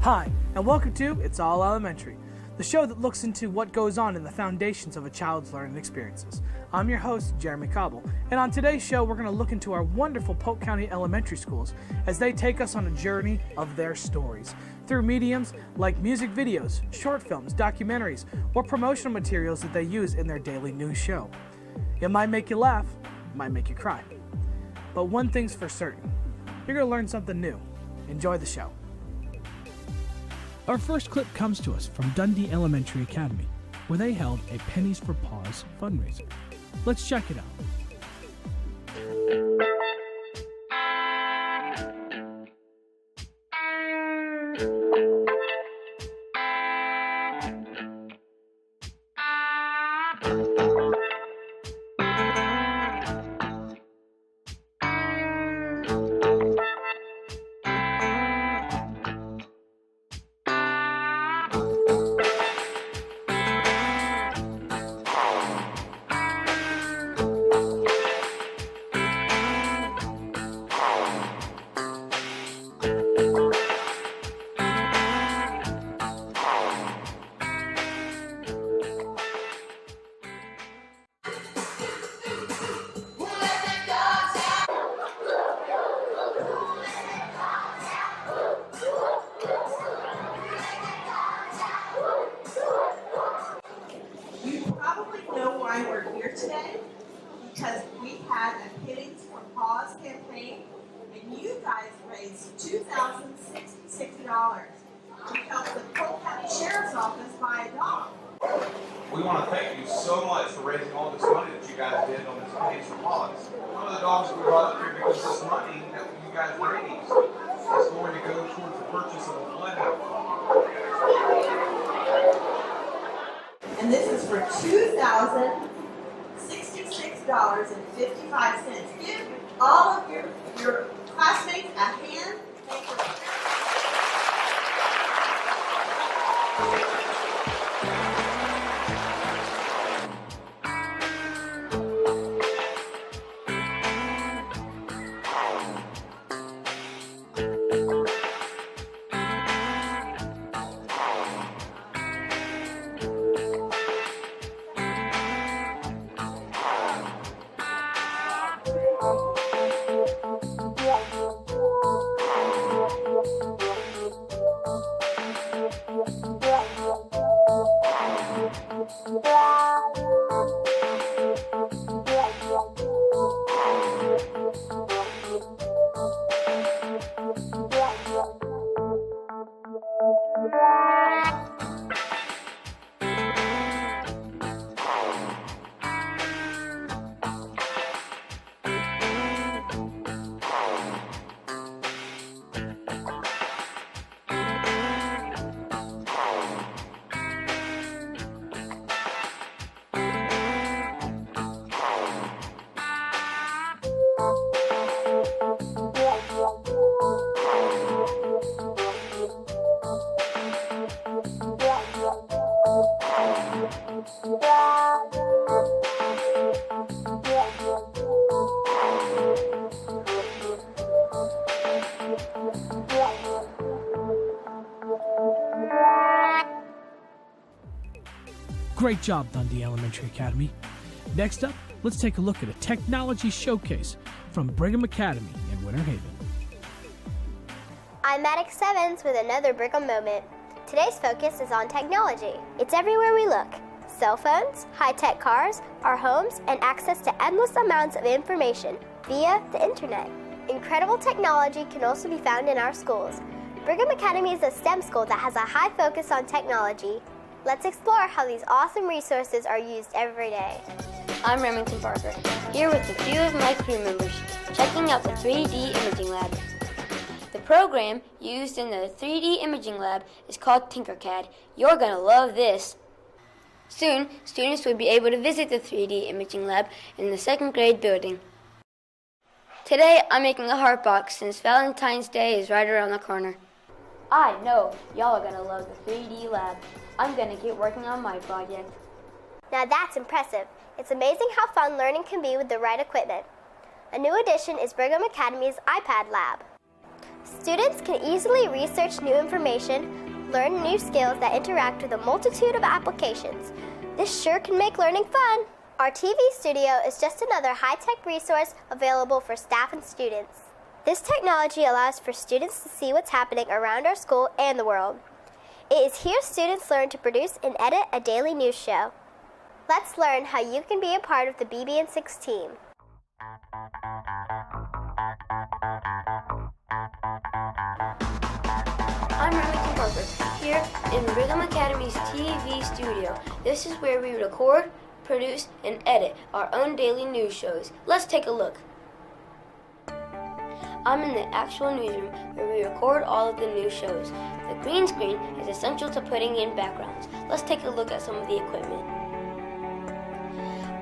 Hi, and welcome to It's All Elementary, the show that looks into what goes on in the foundations of a child's learning experiences. I'm your host, Jeremy Cobble, and on today's show, we're going to look into our wonderful Polk County elementary schools as they take us on a journey of their stories through mediums like music videos, short films, documentaries, or promotional materials that they use in their daily news show. It might make you laugh, it might make you cry. But one thing's for certain, you're going to learn something new. Enjoy the show. Our first clip comes to us from Dundee Elementary Academy, where they held a Pennies for Paws fundraiser. Let's check it out. Today because we had a Pennies for Paws campaign and you guys raised $2,066 to help the Polk County Sheriff's Office buy a dog. We want to thank you so much for raising all this money that you guys did on this Pennies for Paws. One of the dogs we brought up here because this money that you guys raised is going to go towards the purchase of a bloodhound. And this is for $2,066.55. Give all of your classmates a hand. Thank you. Great job, Dundee Elementary Academy. Next up, let's take a look at a technology showcase from Brigham Academy in Winter Haven. I'm Maddox Sevens with another Brigham moment. Today's focus is on technology. It's everywhere we look. Cell phones, high-tech cars, our homes, and access to endless amounts of information via the internet. Incredible technology can also be found in our schools. Brigham Academy is a STEM school that has a high focus on technology. Let's explore how these awesome resources are used every day. I'm Remington Parker, here with a few of my crew members, checking out the 3D Imaging Lab. The program used in the 3D Imaging Lab is called Tinkercad. You're going to love this. Soon, students will be able to visit the 3D Imaging Lab in the second grade building. Today, I'm making a heart box since Valentine's Day is right around the corner. I know y'all are going to love the 3D lab. I'm going to get working on my project. Now that's impressive. It's amazing how fun learning can be with the right equipment. A new addition is Brigham Academy's iPad Lab. Students can easily research new information, learn new skills that interact with a multitude of applications. This sure can make learning fun. Our TV studio is just another high-tech resource available for staff and students. This technology allows for students to see what's happening around our school and the world. It is here students learn to produce and edit a daily news show. Let's learn how you can be a part of the BB&6 team. I'm Remington Parker, here in Brigham Academy's TV studio. This is where we record, produce, and edit our own daily news shows. Let's take a look. I'm in the actual newsroom where we record all of the news shows. The green screen is essential to putting in backgrounds. Let's take a look at some of the equipment.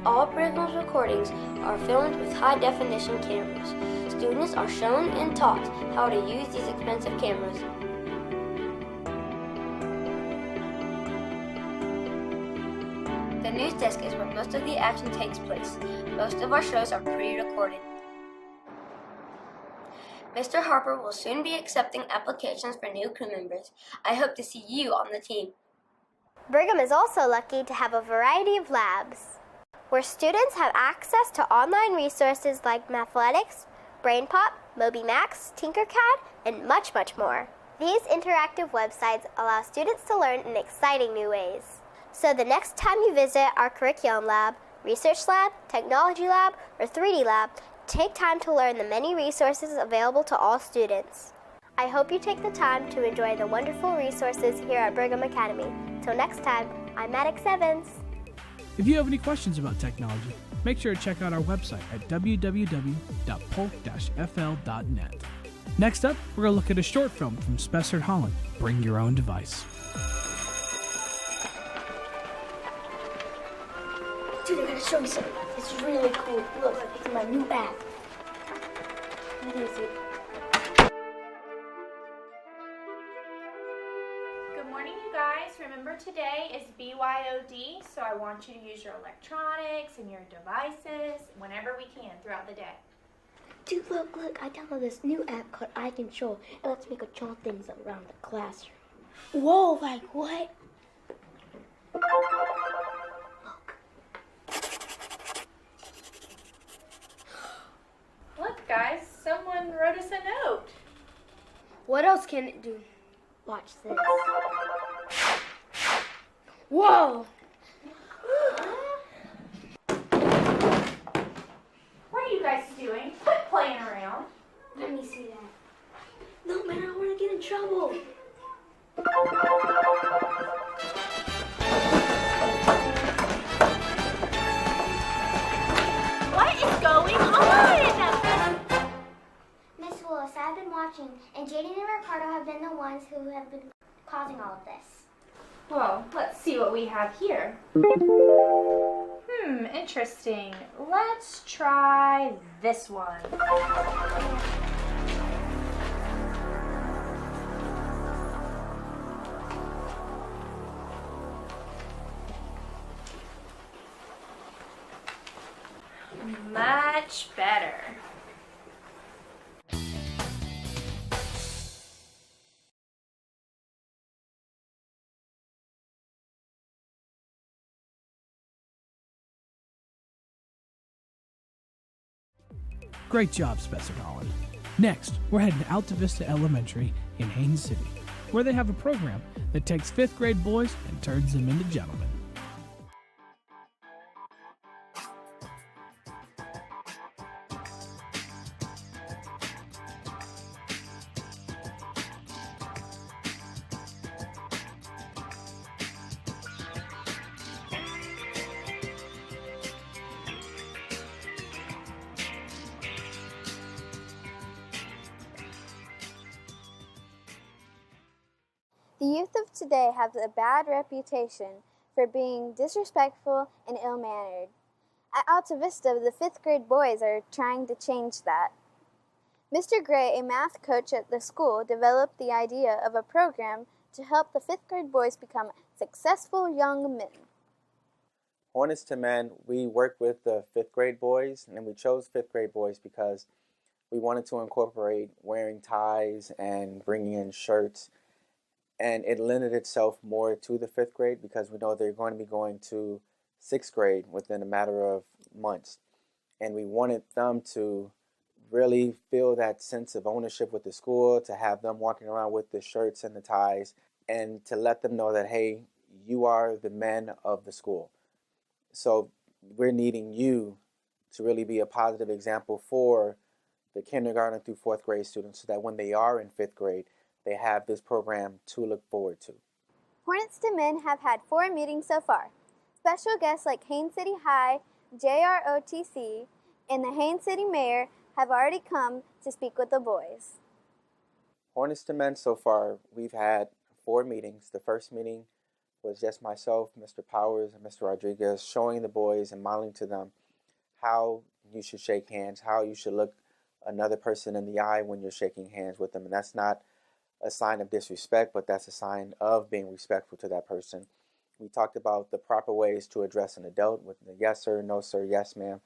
All Brigham's recordings are filmed with high-definition cameras. Students are shown and taught how to use these expensive cameras. The news desk is where most of the action takes place. Most of our shows are pre-recorded. Mr. Harper will soon be accepting applications for new crew members. I hope to see you on the team. Brigham is also lucky to have a variety of labs, where students have access to online resources like Mathletics, BrainPop, MobyMax, Tinkercad, and much, much more. These interactive websites allow students to learn in exciting new ways. So the next time you visit our curriculum lab, research lab, technology lab, or 3D lab, take time to learn the many resources available to all students. I hope you take the time to enjoy the wonderful resources here at Brigham Academy. Till next time, I'm Maddox Evans. If you have any questions about technology, make sure to check out our website at www.polk-fl.net. Next up, we're going to look at a short film from Spencer Holland, Bring Your Own Device. Dude, I gotta show you something. It's really cool. Look, it's my new app. What is it? Good morning, you guys. Remember today is BYOD, so I want you to use your electronics and your devices whenever we can throughout the day. Dude, look, I downloaded this new app called I Control. It lets me control things around the classroom. Whoa, like what? Look, guys, someone wrote us a note. What else can it do? Watch this. Whoa! What are you guys doing? Quit playing around. Let me see that. No, man, I don't want to get in trouble. What is going on? Miss Willis, I've been watching, and Jaden and Ricardo have been the ones who have been causing all of this. Well, let's see what we have here. Interesting. Let's try this one. Much better. Great job, Spencer Holland. Next, we're heading to Alta Vista Elementary in Haines City, where they have a program that takes 5th grade boys and turns them into gentlemen. The youth of today have a bad reputation for being disrespectful and ill-mannered. At Alta Vista, the 5th grade boys are trying to change that. Mr. Gray, a math coach at the school, developed the idea of a program to help the 5th grade boys become successful young men. Honest to Men, we work with the 5th grade boys, and we chose 5th grade boys because we wanted to incorporate wearing ties and bringing in shirts, and it lended itself more to the fifth grade because we know they're going to be going to sixth grade within a matter of months. And we wanted them to really feel that sense of ownership with the school, to have them walking around with the shirts and the ties, and to let them know that, hey, you are the men of the school. So we're needing you to really be a positive example for the kindergarten through fourth grade students so that when they are in fifth grade, they have this program to look forward to. Hornets to Men have had 4 meetings so far. Special guests like Haines City High, JROTC, and the Haines City Mayor have already come to speak with the boys. Hornets to Men so far, we've had 4 meetings. The first meeting was just myself, Mr. Powers, and Mr. Rodriguez showing the boys and modeling to them how you should shake hands, how you should look another person in the eye when you're shaking hands with them. And that's not a sign of disrespect, but that's a sign of being respectful to that person. We talked about the proper ways to address an adult with the yes sir, no sir, yes ma'am,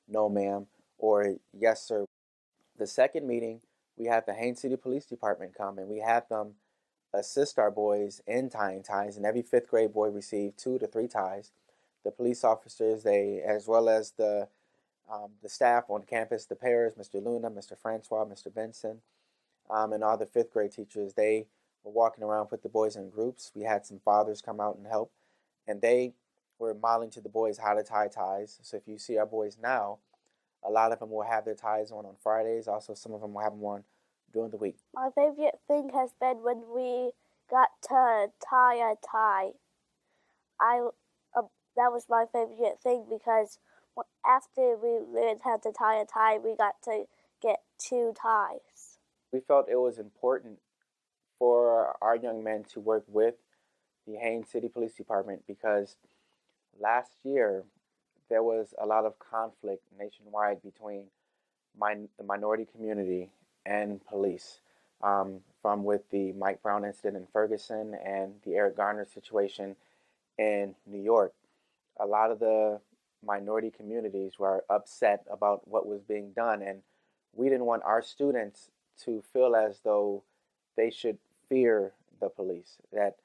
no ma'am, or yes sir. The second meeting, we had the Haines City Police Department come, and we had them assist our boys in tying ties, and every fifth grade boy received 2 to 3 ties. The police officers, they, as well as the staff on campus, the pairs, Mr. Luna, Mr. Francois, Mr. Benson, and all the fifth grade teachers, they were walking around, put the boys in groups. We had some fathers come out and help, and they were modeling to the boys how to tie ties. So if you see our boys now, a lot of them will have their ties on Fridays. Also, some of them will have them on during the week. My favorite thing has been when we got to tie a tie. That was my favorite thing because after we learned how to tie a tie, we got to get 2 ties. We felt it was important for our young men to work with the Haines City Police Department because last year there was a lot of conflict nationwide between the minority community and police, from with the Mike Brown incident in Ferguson and the Eric Garner situation in New York. A lot of the minority communities were upset about what was being done, and we didn't want our students to feel as though they should fear the police, that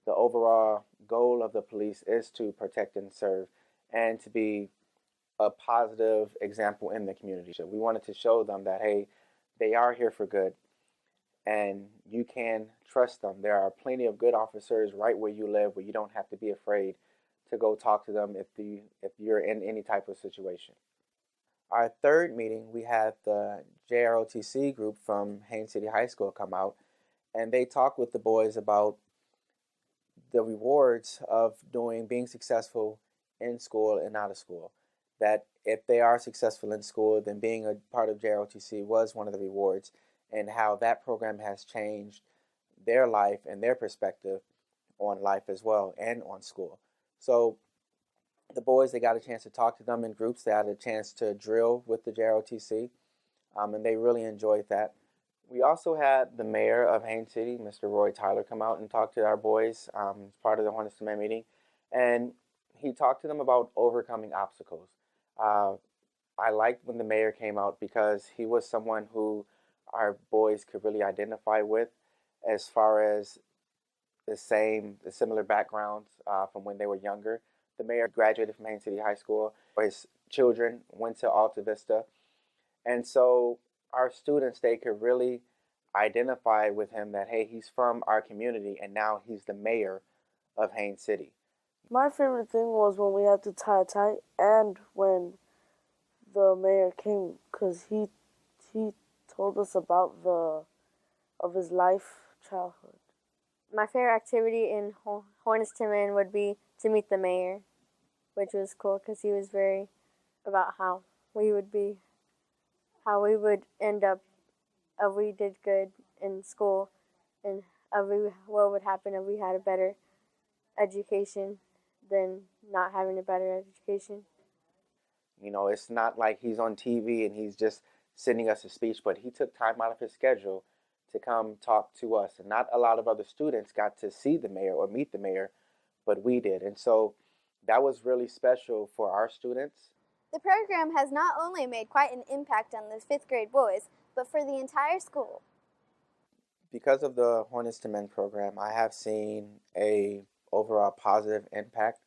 the overall goal of the police is to protect and serve and to be a positive example in the community. So we wanted to show them that, hey, they are here for good and you can trust them. There are plenty of good officers right where you live where you don't have to be afraid to go talk to them if you're in any type of situation. Our third meeting, we had the JROTC group from Haines City High School come out, and they talked with the boys about the rewards of being successful in school and out of school. That if they are successful in school, then being a part of JROTC was one of the rewards, and how that program has changed their life and their perspective on life as well and on school. So the boys, they got a chance to talk to them in groups. They had a chance to drill with the JROTC, and they really enjoyed that. We also had the mayor of Haines City, Mr. Roy Tyler, come out and talk to our boys as part of the Hornets to Men meeting. And he talked to them about overcoming obstacles. I liked when the mayor came out because he was someone who our boys could really identify with as far as the similar backgrounds from when they were younger. The mayor graduated from Haines City High School. His children went to Alta Vista. And so our students, they could really identify with him that, hey, he's from our community and now he's the mayor of Haines City. My favorite thing was when we had to tie a tie and when the mayor came, because he told us about of his life, childhood. My favorite activity in Hornets to Men would be to meet the mayor, which was cool because he was very about how we would end up if we did good in school and what would happen if we had a better education than not having a better education. You know, it's not like he's on TV and he's just sending us a speech, but he took time out of his schedule to come talk to us. And not a lot of other students got to see the mayor or meet the mayor, but we did. And so that was really special for our students. The program has not only made quite an impact on the 5th grade boys, but for the entire school. Because of the Hornets to Men program, I have seen a overall positive impact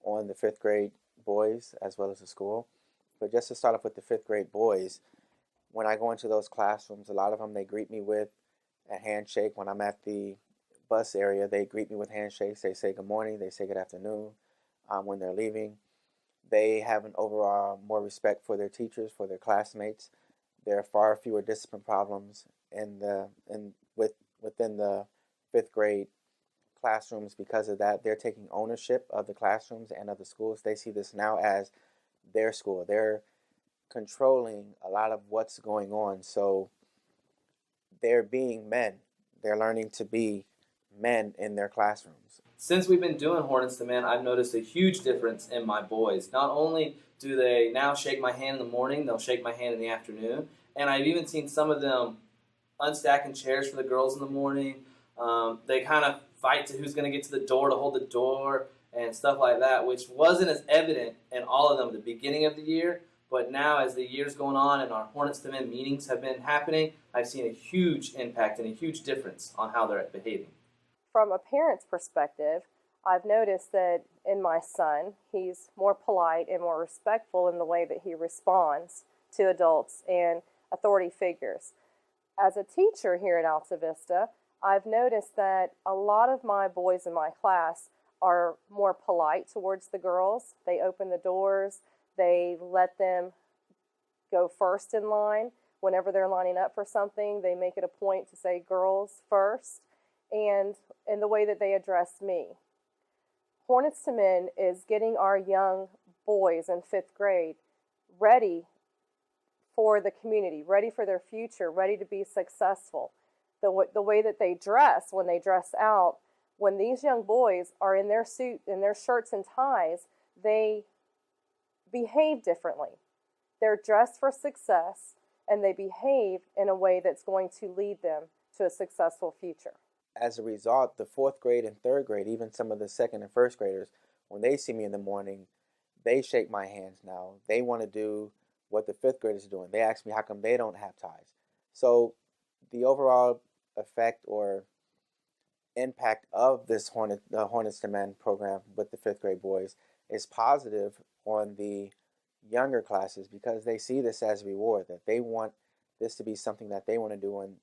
on the 5th grade boys as well as the school. But just to start off with the 5th grade boys, when I go into those classrooms, a lot of them, they greet me with a handshake. When I'm at the bus area, they greet me with handshakes. They say good morning, they say good afternoon when they're leaving. They have an overall more respect for their teachers, for their classmates. There are far fewer discipline problems within the 5th grade classrooms because of that. They're taking ownership of the classrooms and of the schools. They see this now as their school. They're controlling a lot of what's going on. So they're being men. They're learning to be men in their classrooms. Since we've been doing Hornets to Men, I've noticed a huge difference in my boys. Not only do they now shake my hand in the morning, they'll shake my hand in the afternoon. And I've even seen some of them unstacking chairs for the girls in the morning. They kind of fight to who's going to get to the door to hold the door and stuff like that, which wasn't as evident in all of them at the beginning of the year. But now as the year's going on and our Hornets to Men meetings have been happening, I've seen a huge impact and a huge difference on how they're behaving. From a parent's perspective, I've noticed that in my son, he's more polite and more respectful in the way that he responds to adults and authority figures. As a teacher here at Alta Vista, I've noticed that a lot of my boys in my class are more polite towards the girls. They open the doors, they let them go first in line. Whenever they're lining up for something, they make it a point to say girls first, and in the way that they address me. Hornets to Men is getting our young boys in 5th grade ready for the community, ready for their future, ready to be successful. The way that they dress, when they dress out, when these young boys are in their suit, in their shirts and ties, they behave differently. They're dressed for success, and they behave in a way that's going to lead them to a successful future. As a result, the 4th grade and 3rd grade, even some of the 2nd and 1st graders, when they see me in the morning, they shake my hands now. They want to do what the 5th graders are doing. They ask me how come they don't have ties. So the overall effect or impact of this the Hornets to Men program with the 5th grade boys is positive on the younger classes because they see this as a reward, that they want this to be something that they want to do, and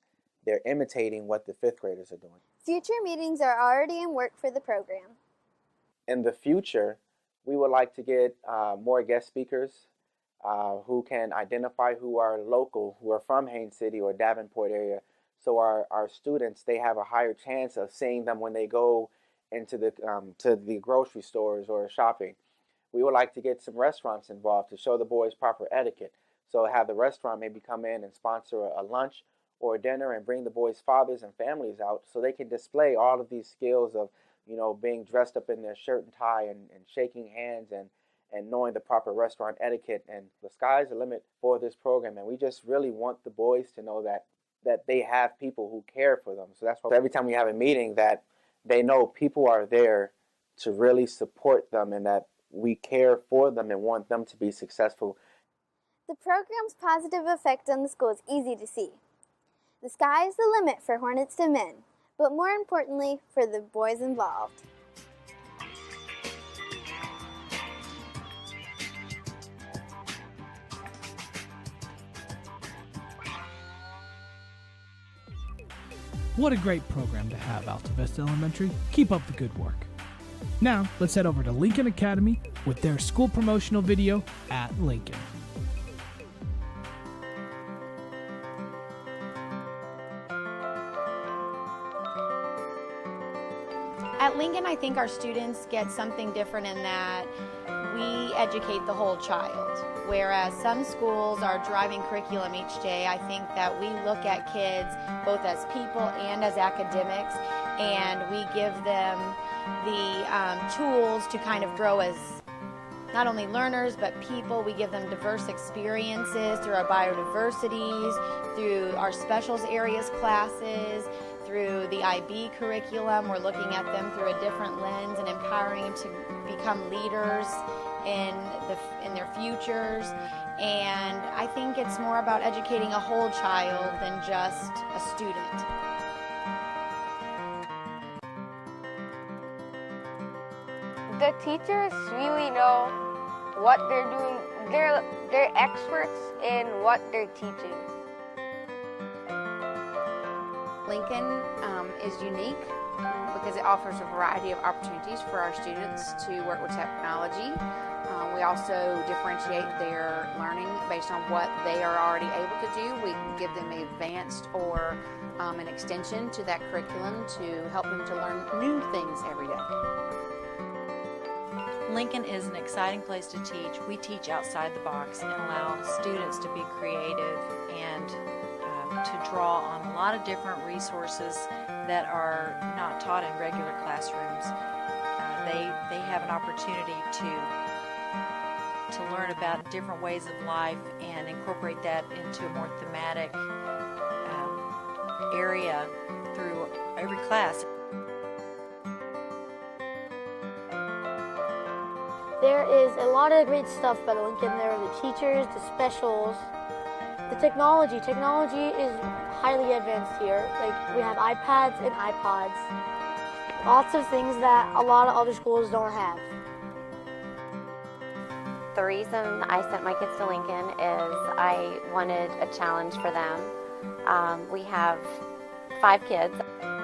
they're imitating what the 5th graders are doing. Future meetings are already in work for the program. In the future, we would like to get more guest speakers who can identify who are local, who are from Haines City or Davenport area. So our students, they have a higher chance of seeing them when they go into to the grocery stores or shopping. We would like to get some restaurants involved to show the boys proper etiquette. So have the restaurant maybe come in and sponsor a lunch or a dinner and bring the boys' fathers and families out so they can display all of these skills of, being dressed up in their shirt and tie and shaking hands and knowing the proper restaurant etiquette. And the sky's the limit for this program. And we just really want the boys to know that they have people who care for them. So that's why every time we have a meeting that they know people are there to really support them and that we care for them and want them to be successful. The program's positive effect on the school is easy to see. The sky is the limit for Hornets to Men, but more importantly, for the boys involved. What a great program to have, Alta Vista Elementary. Keep up the good work. Now, let's head over to Lincoln Academy with their school promotional video at Lincoln. At Lincoln, I think our students get something different in that we educate the whole child. Whereas some schools are driving curriculum each day, I think that we look at kids both as people and as academics, and we give them the tools to kind of grow as not only learners but people. We give them diverse experiences through our biodiversities, through our specials areas classes, through the IB curriculum. We're looking at them through a different lens and empowering them to become leaders in their futures. And I think it's more about educating a whole child than just a student. The teachers really know what they're doing. They're experts in what they're teaching. Lincoln is unique because it offers a variety of opportunities for our students to work with technology. We also differentiate their learning based on what they are already able to do. We can give them advanced or an extension to that curriculum to help them to learn new things every day. Lincoln is an exciting place to teach. We teach outside the box and allow students to be creative and to draw on a lot of different resources that are not taught in regular classrooms. They have an opportunity to learn about different ways of life and incorporate that into a more thematic area through every class. There is a lot of great stuff about Lincoln. There are the teachers, the specials, the technology. Technology is highly advanced here. Like, we have iPads and iPods. Lots of things that a lot of other schools don't have. The reason I sent my kids to Lincoln is I wanted a challenge for them. We have 5 kids.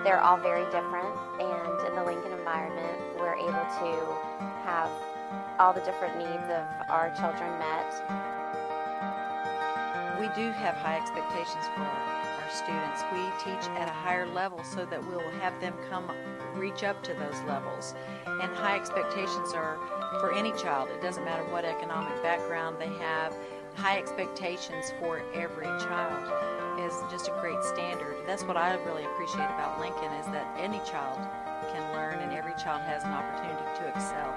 They're all very different, and in the Lincoln environment, we're able to have all the different needs of our children met. We do have high expectations for our students. We teach at a higher level so that we'll have them reach up to those levels. And high expectations are for any child. It doesn't matter what economic background they have. High expectations for every child is just a great standard. That's what I really appreciate about Lincoln, is that any child can learn and every child has an opportunity to excel.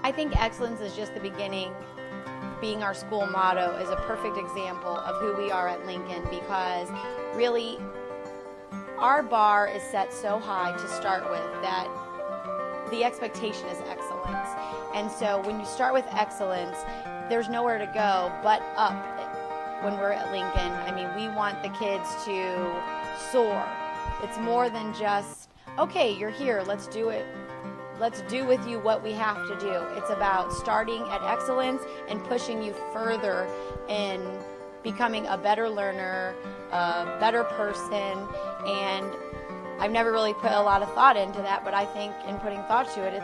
I think excellence is just the beginning. Being our school motto is a perfect example of who we are at Lincoln, because really our bar is set so high to start with that the expectation is excellence. And so when you start with excellence, there's nowhere to go but up when we're at Lincoln. I mean, we want the kids to soar. It's more than just, okay, you're here, let's do it. Let's do with you what we have to do. It's about starting at excellence and pushing you further in becoming a better learner, a better person. And I've never really put a lot of thought into that, but I think in putting thought to it,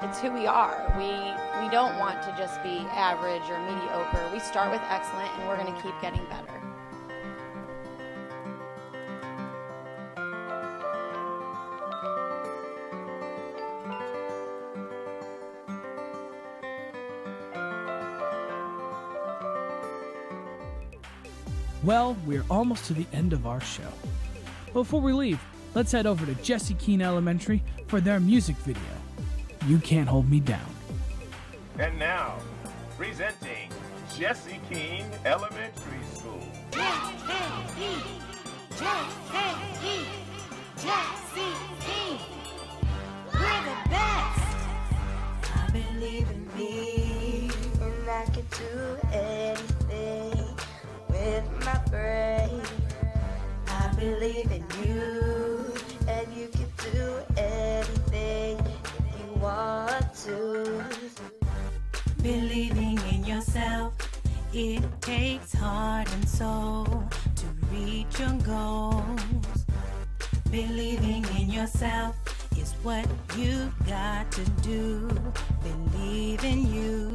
it's who we are. We don't want to just be average or mediocre. We start with excellent, and we're going to keep getting better. Well, we're almost to the end of our show. Before we leave, let's head over to Jesse Keene Elementary for their music video, You Can't Hold Me Down. And now, presenting Jesse Keene Elementary School. Jesse Keene, we're the best. I believe in me, and I can do anything with my brain. I believe in you, and you can do anything if you want to. Believing in yourself, it takes heart and soul to reach your goals. Believing in yourself is what you got to do. Believe in you.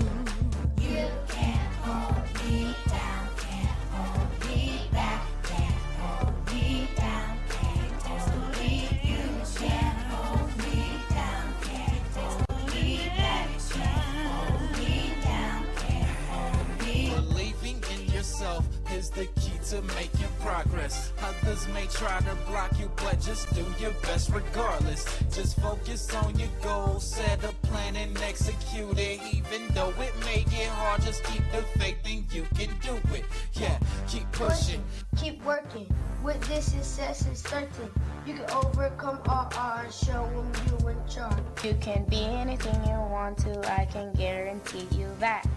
You can't hold me down, can't hold me back, can't hold me down, can't hold me. You can't hold me down, can't hold me back, can't hold me down, can't hold me. Believing in yourself is the key to making progress. progress. Others may try to block you, but just do your best regardless. Just focus on your goals, set a plan and execute it. Even though it may get hard, just keep the faith and you can do it. Yeah, keep pushing. Keep working. With this success is certain. You can overcome all odds. Show them you in charge. You can be anything you want to. I can guarantee you that.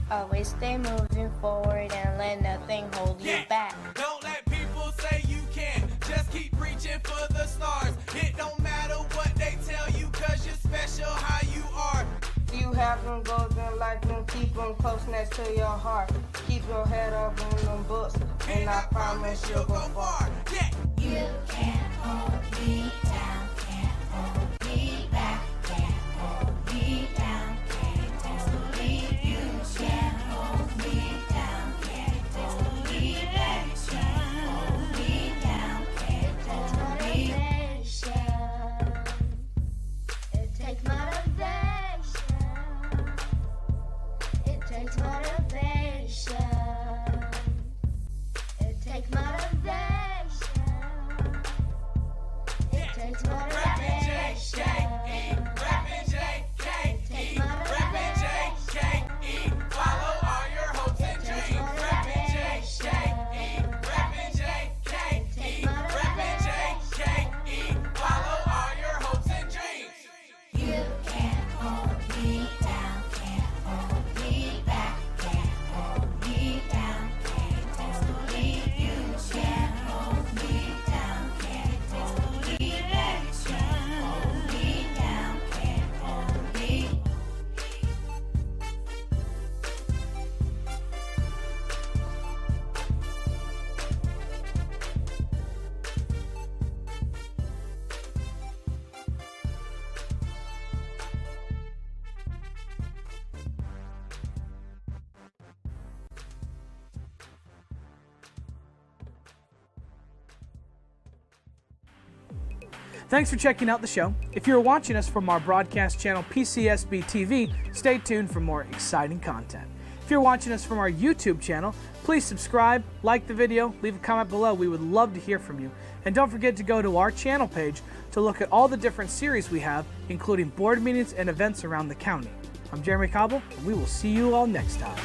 Always stay moving forward and let nothing hold you back. Don't let people say you can't. Just keep reaching for the stars. It don't matter what they tell you, cause you're special how you are. You have them goals in life, them keep them close next to your heart. Keep your head up on them books, and I promise you'll go far. Yeah. You can't hold me down, can't hold me back, can't hold me down, can't hold me. You can't hold me down, can't hold me back, can't hold me down, can't hold me. It takes motivation. It takes motivation. It takes motivation. It takes motivation. Rapping J-K-E, rapping J-K-E, follow all your hopes and dreams. Rapping J-K-E, rapping J-K-E, rapping J-K-E, follow all your hopes and dreams. You can't hold me down, can't hold me back, can't hold me down, can't hold me. You can't hold me down, can't hold me back, can't hold me down, can't hold me. Thanks for checking out the show. If you're watching us from our broadcast channel PCSB TV, stay tuned for more exciting content. If you're watching us from our YouTube channel, please subscribe, like the video, leave a comment below. We would love to hear from you. And don't forget to go to our channel page to look at all the different series we have, including board meetings and events around the county. I'm Jeremy Cobble, and we will see you all next time.